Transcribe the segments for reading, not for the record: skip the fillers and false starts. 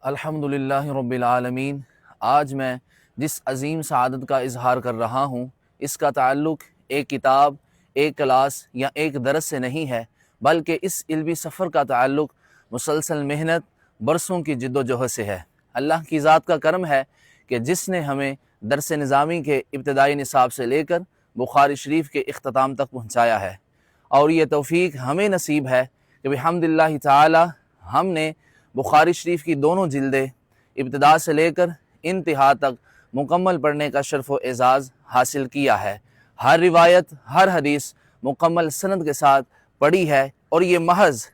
الحمدللہ رب العالمین۔ آج میں جس عظیم سعادت کا اظہار کر رہا ہوں اس کا تعلق ایک کتاب، ایک کلاس یا ایک درس سے نہیں ہے، بلکہ اس علمی سفر کا تعلق مسلسل محنت، برسوں کی جد و جہد سے ہے۔ اللہ کی ذات کا کرم ہے کہ جس نے ہمیں درس نظامی کے ابتدائی نصاب سے لے کر بخاری شریف کے اختتام تک پہنچایا ہے، اور یہ توفیق ہمیں نصیب ہے کہ بحمداللہ تعالی ہم نے بخاری شریف کی دونوں جلدیں ابتدا سے لے کر انتہا تک مکمل پڑھنے کا شرف و اعزاز حاصل کیا ہے۔ ہر روایت، ہر حدیث مکمل سند کے ساتھ پڑھی ہے، اور یہ محض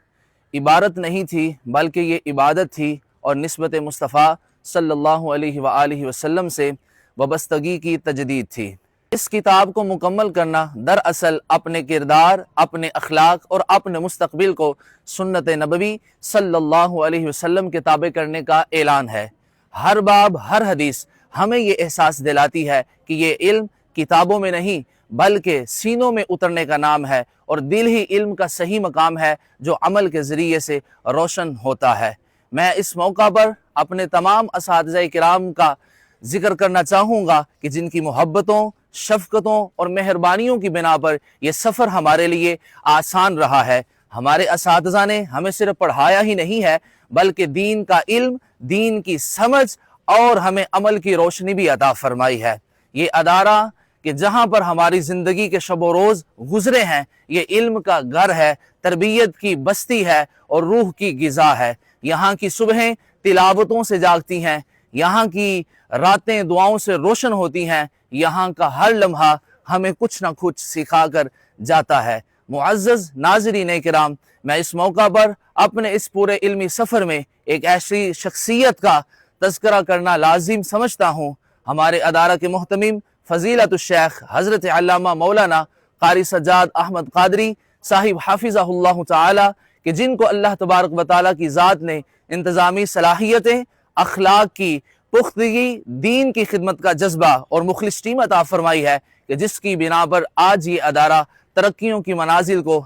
عبارت نہیں تھی بلکہ یہ عبادت تھی اور نسبت مصطفیٰ صلی اللہ علیہ وآلہ وسلم سے وابستگی کی تجدید تھی۔ اس کتاب کو مکمل کرنا دراصل اپنے کردار، اپنے اخلاق اور اپنے مستقبل کو سنت نبوی صلی اللہ علیہ وسلم کے تابع کرنے کا اعلان ہے۔ ہر باب، ہر حدیث ہمیں یہ احساس دلاتی ہے کہ یہ علم کتابوں میں نہیں بلکہ سینوں میں اترنے کا نام ہے، اور دل ہی علم کا صحیح مقام ہے جو عمل کے ذریعے سے روشن ہوتا ہے۔ میں اس موقع پر اپنے تمام اساتذہ کرام کا ذکر کرنا چاہوں گا کہ جن کی محبتوں، شفقتوں اور مہربانیوں کی بنا پر یہ سفر ہمارے لیے آسان رہا ہے۔ ہمارے اساتذہ نے ہمیں صرف پڑھایا ہی نہیں ہے بلکہ دین کا علم، دین کی سمجھ اور ہمیں عمل کی روشنی بھی عطا فرمائی ہے۔ یہ ادارہ کہ جہاں پر ہماری زندگی کے شب و روز گزرے ہیں، یہ علم کا گھر ہے، تربیت کی بستی ہے اور روح کی غذا ہے۔ یہاں کی صبحیں تلاوتوں سے جاگتی ہیں، یہاں کی راتیں دعاؤں سے روشن ہوتی ہیں، یہاں کا ہر لمحہ ہمیں کچھ نہ کچھ سکھا کر جاتا ہے۔ معزز ناظرین کرام، میں اس موقع پر اپنے اس پورے علمی سفر میں ایک ایسی شخصیت کا تذکرہ کرنا لازم سمجھتا ہوں، ہمارے ادارہ کے محتمم فضیلت الشیخ حضرت علامہ مولانا قاری سجاد احمد قادری صاحب حافظہ اللہ تعالی، کہ جن کو اللہ تبارک و تعالی کی ذات نے انتظامی صلاحیتیں، اخلاق کی پختگی، دین کی خدمت کا جذبہ اور مخلص ٹیم عطا فرمائی ہے، کہ جس کی بنا پر آج یہ ادارہ ترقیوں کی منازل کو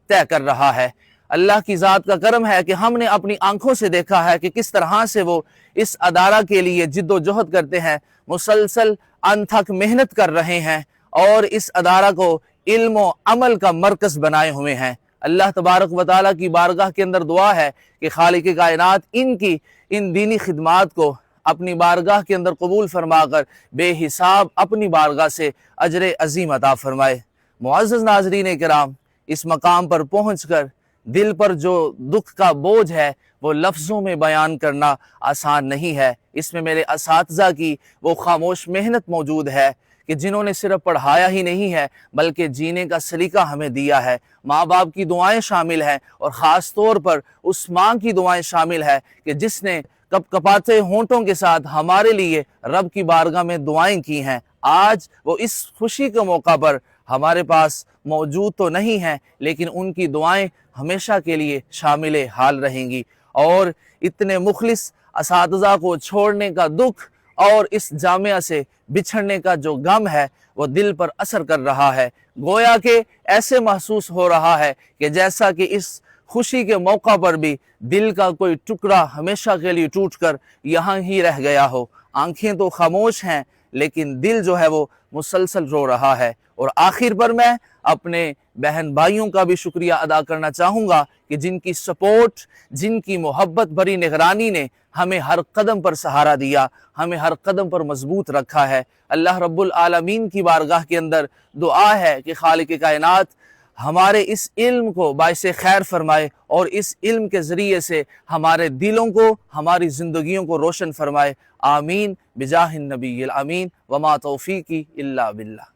طے کر رہا ہے۔ اللہ کی ذات کا کرم ہے کہ ہم نے اپنی آنکھوں سے دیکھا ہے کہ کس طرح سے وہ اس ادارہ کے لیے جد و جہد کرتے ہیں، مسلسل انتھک محنت کر رہے ہیں، اور اس ادارہ کو علم و عمل کا مرکز بنائے ہوئے ہیں۔ اللہ تبارک و تعالیٰ کی بارگاہ کے اندر دعا ہے کہ خالق کائنات ان دینی خدمات کو اپنی بارگاہ کے اندر قبول فرما کر بے حساب اپنی بارگاہ سے اجر عظیم عطا فرمائے۔ معزز ناظرین کرام، اس مقام پر پہنچ کر دل پر جو دکھ کا بوجھ ہے وہ لفظوں میں بیان کرنا آسان نہیں ہے۔ اس میں میرے اساتذہ کی وہ خاموش محنت موجود ہے کہ جنہوں نے صرف پڑھایا ہی نہیں ہے بلکہ جینے کا سلیقہ ہمیں دیا ہے۔ ماں باپ کی دعائیں شامل ہیں، اور خاص طور پر اس ماں کی دعائیں شامل ہیں کہ جس نے کپ کپاتے ہونٹوں کے ساتھ ہمارے لیے رب کی بارگاہ میں دعائیں کی ہیں۔ آج وہ اس خوشی کے موقع پر ہمارے پاس موجود تو نہیں ہیں، لیکن ان کی دعائیں ہمیشہ کے لیے شامل حال رہیں گی، اور اتنے مخلص اساتذہ کو چھوڑنے کا دکھ اور اس جامعہ سے بچھڑنے کا جو غم ہے وہ دل پر اثر کر رہا ہے۔ گویا کہ ایسے محسوس ہو رہا ہے کہ جیسا کہ اس خوشی کے موقع پر بھی دل کا کوئی ٹکڑا ہمیشہ کے لیے ٹوٹ کر یہاں ہی رہ گیا ہو۔ آنکھیں تو خاموش ہیں لیکن دل جو ہے وہ مسلسل رو رہا ہے۔ اور آخر پر میں اپنے بہن بھائیوں کا بھی شکریہ ادا کرنا چاہوں گا کہ جن کی سپورٹ، جن کی محبت بھری نگرانی نے ہمیں ہر قدم پر سہارا دیا، ہمیں ہر قدم پر مضبوط رکھا ہے۔ اللہ رب العالمین کی بارگاہ کے اندر دعا ہے کہ خالق کائنات ہمارے اس علم کو باعث خیر فرمائے، اور اس علم کے ذریعے سے ہمارے دلوں کو، ہماری زندگیوں کو روشن فرمائے۔ آمین بجاہ النبی الامین، وما توفیقی الا باللہ۔